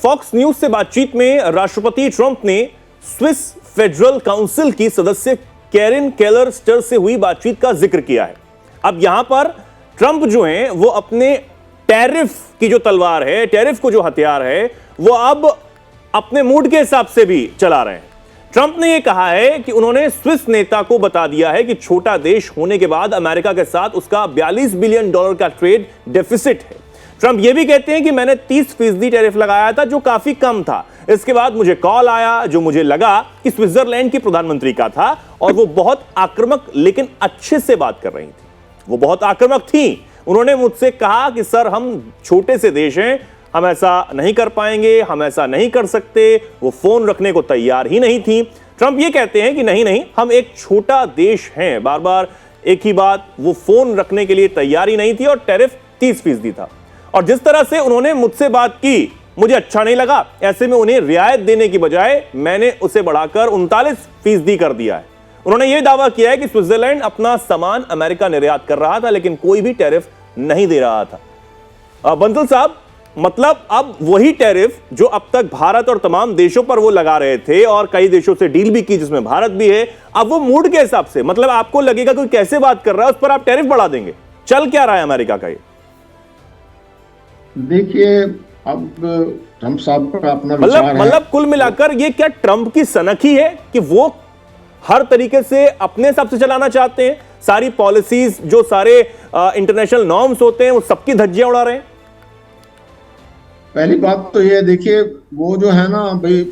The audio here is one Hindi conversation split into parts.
फॉक्स न्यूज से बातचीत में राष्ट्रपति ट्रंप ने स्विस फेडरल काउंसिल की सदस्य कैरिन केलर स्टर से हुई बातचीत का जिक्र किया है। अब यहां पर ट्रंप जो हैं वो अपने टैरिफ की जो तलवार है, टैरिफ को जो हथियार है, वो अब अपने मूड के हिसाब से भी चला रहे हैं। ट्रंप ने यह कहा है कि उन्होंने स्विस नेता को बता दिया है कि छोटा देश होने के बाद अमेरिका के साथ उसका $42 बिलियन का ट्रेड डेफिसिट है। ट्रंप यह भी कहते हैं कि मैंने 30% टैरिफ लगाया था, जो काफी कम था। इसके बाद मुझे कॉल आया जो मुझे लगा कि स्विट्जरलैंड की प्रधानमंत्री का था और वो बहुत आक्रामक लेकिन अच्छे से बात कर रही थी। वो बहुत आक्रामक थी। उन्होंने मुझसे कहा कि सर, हम छोटे से देश हैं, हम ऐसा नहीं कर पाएंगे, हम ऐसा नहीं कर सकते। वो फोन रखने को तैयार ही नहीं थी। ट्रंप ये कहते हैं कि नहीं, हम एक छोटा देश हैं। बार बार एक ही बात, वो फोन रखने के लिए तैयार ही नहीं थी और टैरिफ 30% था। और जिस तरह से उन्होंने मुझसे बात की, मुझे अच्छा नहीं लगा। ऐसे में उन्हें रियायत देने की बजाय मैंने उसे बढ़ाकर 39% कर दिया है। उन्होंने यह दावा किया है कि स्विट्जरलैंड अपना सामान अमेरिका निर्यात कर रहा था, लेकिन कोई भी टैरिफ नहीं दे रहा था। बंसल साहब, मतलब अब वही टैरिफ जो अब तक भारत और तमाम देशों पर वो लगा रहे थे और कई देशों से डील भी की जिसमें भारत भी है, अब वो मूड के हिसाब से, मतलब आपको लगेगा कोई कैसे बात कर रहा है उस पर आप टैरिफ बढ़ा देंगे। चल क्या रहा है अमेरिका का ये? देखिए, अब ट्रंप साहब का अपना विचार है। मतलब कुल मिलाकर ये क्या ट्रंप की सनक ही है कि वो हर तरीके से अपने हिसाब से चलाना चाहते हैं? सारी पॉलिसीज, जो सारे इंटरनेशनल नॉर्म्स होते हैं, वो सबकी धज्जियां उड़ा रहे हैं। पहली बात तो ये देखिए, वो जो है ना भाई,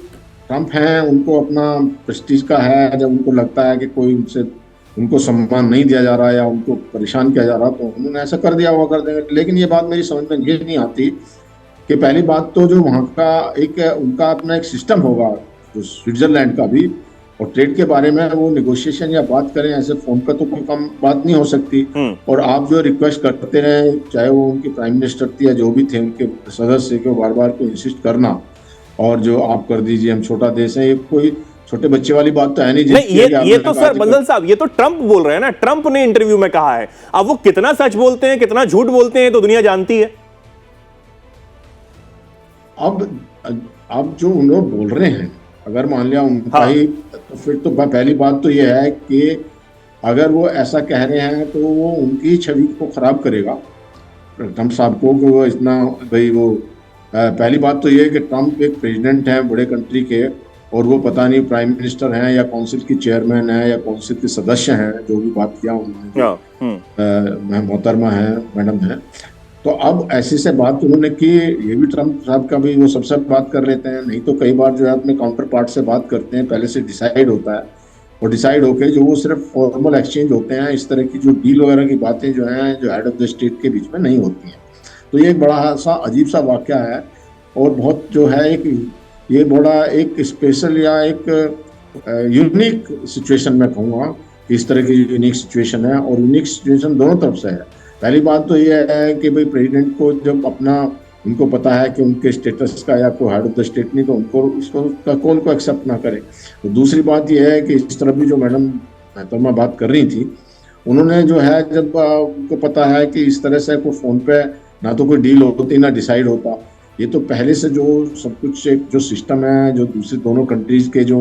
ट्रंप हैं, उनको अपना प्रेस्टीज का है। जब उनको लगता है कि कोई उनको सम्मान नहीं दिया जा रहा या उनको परेशान किया जा रहा, तो उन्होंने ऐसा कर दिया, हुआ कर देंगे। लेकिन ये बात मेरी समझ में ये नहीं आती कि पहली बात तो जो वहाँ का उनका अपना एक सिस्टम होगा, जो स्विट्जरलैंड का भी, और ट्रेड के बारे में वो निगोशिएशन या बात करें ऐसे फोन पर तो कोई कम बात नहीं हो सकती। और आप जो रिक्वेस्ट करते रहे, चाहे वो उनकी प्राइम मिनिस्टर थी या जो भी थे उनके सदस्य को बार बार को इंसिस्ट करना, और जो आप कर दीजिए, हम छोटा देश है, ये कोई छोटे बच्चे वाली बात तो है नहीं। ये तो सर बंसल साहब, ये तो ट्रंप बोल रहे हैं ना। ट्रंप ने इंटरव्यू में कहा है। अब वो कितना सच बोलते हैं, कितना झूठ बोलते हैं, तो दुनिया जानती है। अब जो उन लोग बोल रहे हैं, अगर मान लिया उनका ही, तो फिर तो पहली बात तो यह है कि अगर वो ऐसा कह रहे हैं तो वो उनकी छवि को खराब करेगा ट्रंप साहब को, कि वो इतना भाई वो पहली बात तो ये है कि ट्रंप एक प्रेसिडेंट हैं बड़े कंट्री के, और वो पता नहीं प्राइम मिनिस्टर हैं या काउंसिल की चेयरमैन है या काउंसिल के सदस्य हैं, जो भी बात किया उन्होंने, मोहतरमा है, मैडम है। तो अब ऐसी से बात उन्होंने की, ये भी ट्रंप साहब का भी वो सबसे बात कर लेते हैं। नहीं तो कई बार जो है अपने काउंटर पार्ट से बात करते हैं, पहले से डिसाइड होता है, और डिसाइड होके जो वो सिर्फ फॉर्मल एक्सचेंज होते हैं। इस तरह की जो डील वगैरह की बातें जो हैं, जो हेड ऑफ द स्टेट के बीच में नहीं होती हैं। तो ये एक बड़ा सा अजीब सा वाक़या है, और बहुत जो है ये बड़ा एक स्पेशल या एक यूनिक सिचुएशन मैं कहूँगा। इस तरह की यूनिक सिचुएशन है, और यूनिक सिचुएशन दोनों तरफ से है। पहली बात तो ये है कि भाई प्रेसिडेंट को जब उनको पता है कि उनके स्टेटस का या कोई हेड ऑफ द स्टेट नहीं, तो उनको उसका कॉल को एक्सेप्ट ना करे। तो दूसरी बात ये है कि इस तरह भी जो मैडम महतरमा बात कर रही थी, उन्होंने जो है, जब उनको पता है कि इस तरह से कोई फ़ोन पे ना तो कोई डील होती ना डिसाइड होता, ये तो पहले से जो सब कुछ एक जो सिस्टम है, जो दूसरी दोनों कंट्रीज के जो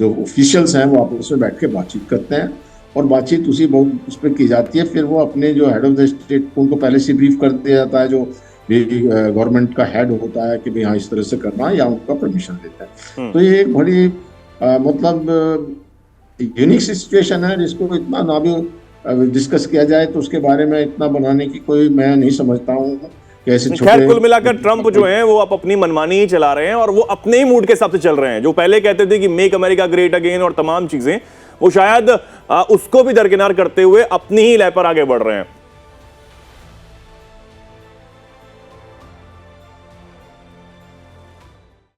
ऑफिशियल्स हैं, वो आपस में बैठ के बातचीत करते हैं, और बातचीत उस पर की जाती है। फिर वो अपने जो हेड ऑफ द स्टेट को उनको पहले से ब्रीफ कर दिया जाता है, जो गवर्नमेंट का हेड होता है, कि भाई हाँ इस तरह से करना, या उनका परमिशन देता है। तो ये एक बड़ी मतलब यूनिक सिचुएशन है, जिसको इतना ना भी डिस्कस किया जाए तो उसके बारे में इतना बनाने की कोई मैं नहीं समझता हूँ। खैर, कुल मिलाकर ट्रंप जो हैं वो अब अपनी मनमानी ही चला रहे हैं, और वो अपने ही मूड के हिसाब से चल रहे हैं। जो पहले कहते थे कि मेक अमेरिका ग्रेट अगेन और तमाम चीजें, वो शायद उसको भी दरकिनार करते हुए अपनी ही लय पर आगे बढ़ रहे हैं।